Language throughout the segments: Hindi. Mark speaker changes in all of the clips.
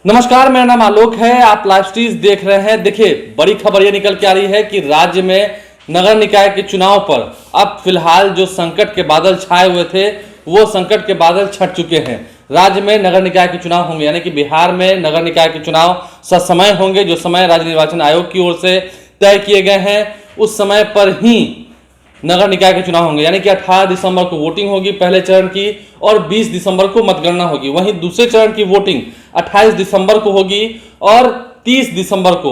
Speaker 1: नमस्कार, मेरा नाम आलोक है। आप लाइव स्ट्रीज देख रहे हैं। देखिए, बड़ी खबर ये निकल के आ रही है कि राज्य में नगर निकाय के चुनाव पर अब फिलहाल जो संकट के बादल छाए हुए थे वो संकट के बादल छट चुके हैं। राज्य में नगर निकाय के चुनाव होंगे, यानी कि बिहार में नगर निकाय के चुनाव ससमय होंगे। जो समय राज्य निर्वाचन आयोग की ओर से तय किए गए हैं उस समय पर ही नगर निकाय के चुनाव होंगे, यानी कि 18 दिसंबर को वोटिंग होगी पहले चरण की और 20 दिसंबर को मतगणना होगी। वहीं दूसरे चरण की वोटिंग 28 दिसंबर को होगी और 30 दिसंबर को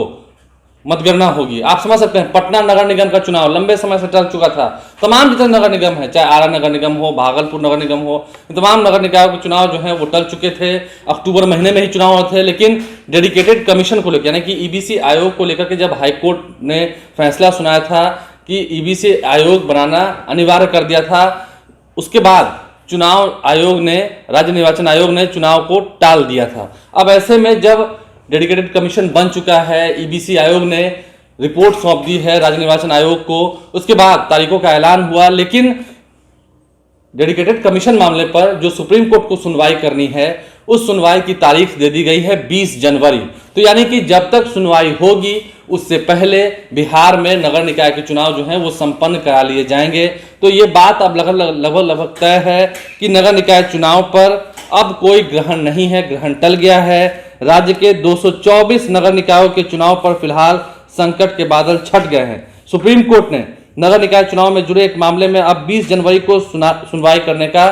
Speaker 1: मतगणना होगी। आप समझ सकते हैं, पटना नगर निगम का चुनाव लंबे समय से चल चुका था। तमाम जितने नगर निगम है, चाहे आरा नगर निगम हो, भागलपुर नगर निगम हो, तमाम नगर निकायों के चुनाव जो है वो टल चुके थे। अक्टूबर महीने में ही चुनाव हुए थे, लेकिन डेडिकेटेड कमीशन को लेकर, यानी कि ईबीसी आयोग को लेकर के जब हाईकोर्ट ने फैसला सुनाया था कि ईबीसी आयोग बनाना अनिवार्य कर दिया था, उसके बाद चुनाव आयोग ने, राज्य निर्वाचन आयोग ने चुनाव को टाल दिया था। अब ऐसे में जब डेडिकेटेड कमीशन बन चुका है, ईबीसी आयोग ने रिपोर्ट सौंप दी है राज्य निर्वाचन आयोग को, उसके बाद तारीखों का ऐलान हुआ, लेकिन डेडिकेटेड कमीशन मामले पर जो सुप्रीम कोर्ट को सुनवाई करनी है उस सुनवाई की तारीख दे दी गई है 20 जनवरी। तो यानी कि जब तक सुनवाई होगी उससे पहले बिहार में नगर निकाय के चुनाव जो हैं वो संपन्न करा लिए जाएंगे। तो ये बात अब लगभग तय है कि नगर निकाय चुनाव पर अब कोई ग्रहण नहीं है, ग्रहण टल गया है। राज्य के 224 नगर निकायों के चुनाव पर फिलहाल संकट के बादल छट गए हैं। सुप्रीम कोर्ट ने नगर निकाय चुनाव में जुड़े एक मामले में अब 20 जनवरी को सुनवाई करने का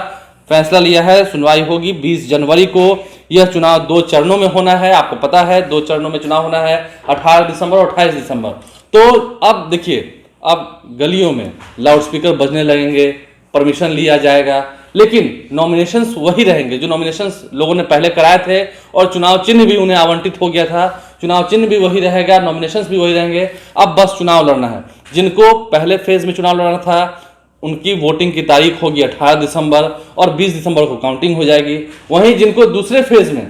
Speaker 1: फैसला लिया है। सुनवाई होगी 20 जनवरी को। यह चुनाव 2 चरणों में होना है, आपको पता है 2 चरणों में चुनाव होना है, 18 दिसंबर और 28 दिसंबर। तो अब देखिए, अब गलियों में लाउडस्पीकर बजने लगेंगे, परमिशन लिया जाएगा, लेकिन नॉमिनेशंस वही रहेंगे जो नॉमिनेशंस लोगों ने पहले कराए थे और चुनाव चिन्ह भी उन्हें आवंटित हो गया था। चुनाव चिन्ह भी वही रहेगा, नॉमिनेशंस भी वही रहेंगे। अब बस चुनाव लड़ना है। जिनको पहले फेज में चुनाव लड़ना था उनकी वोटिंग की तारीख होगी 18 दिसंबर और 20 दिसंबर को काउंटिंग हो जाएगी। वहीं जिनको दूसरे फेज में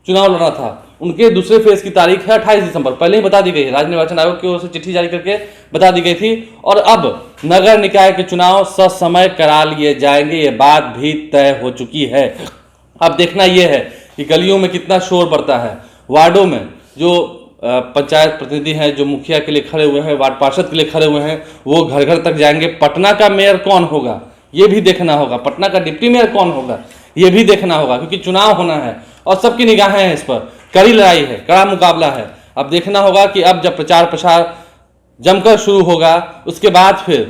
Speaker 1: चुनाव लड़ना था उनके दूसरे फेज की तारीख है 28 दिसंबर, पहले ही बता दी गई है। राज्य निर्वाचन आयोग की ओर से चिट्ठी जारी करके बता दी गई थी। और अब नगर निकाय के चुनाव ससमय करा लिए जाएंगे, ये बात भी तय हो चुकी है। अब देखना यह है कि गलियों में कितना शोर बढ़ता है, वार्डों में जो पंचायत प्रतिनिधि हैं, जो मुखिया के लिए खड़े हुए हैं, वार्ड पार्षद के लिए खड़े हुए हैं, वो घर घर तक जाएंगे। पटना का मेयर कौन होगा ये भी देखना होगा, पटना का डिप्टी मेयर कौन होगा ये भी देखना होगा, क्योंकि चुनाव होना है और सबकी निगाहें हैं इस पर। कड़ी लड़ाई है, कड़ा मुकाबला है। अब देखना होगा कि अब जब प्रचार प्रसार जमकर शुरू होगा उसके बाद फिर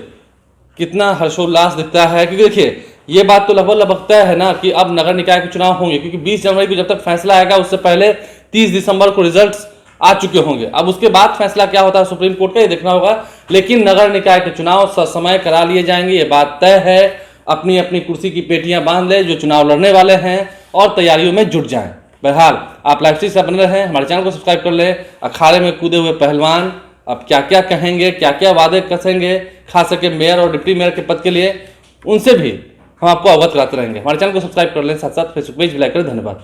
Speaker 1: कितना हर्षोल्लास दिखता है। क्योंकि देखिए, ये बात तो लगभग तय है ना कि अब नगर निकाय के चुनाव होंगे, क्योंकि 20 जनवरी को जब तक फैसला आएगा उससे पहले 30 दिसंबर को रिजल्ट्स आ चुके होंगे। अब उसके बाद फैसला क्या होता है सुप्रीम कोर्ट का, ये देखना होगा। लेकिन नगर निकाय के चुनाव ससमय करा लिए जाएंगे, ये बात तय है। अपनी अपनी कुर्सी की पेटियां बांध ले जो चुनाव लड़ने वाले हैं और तैयारियों में जुट जाएं। बहरहाल आप लाइव स्ट्रीम से बने रहें, हमारे चैनल को सब्सक्राइब कर ले। अखाड़े में कूदे हुए पहलवान अब क्या क्या कहेंगे, क्या क्या वादे कसेंगे, खास करके मेयर और डिप्टी मेयर के पद के लिए, उनसे भी हम आपको अवगत कराते रहेंगे। हमारे चैनल को सब्सक्राइब कर लें, साथ साथ फेसबुक पेज भी लाइक करें। धन्यवाद।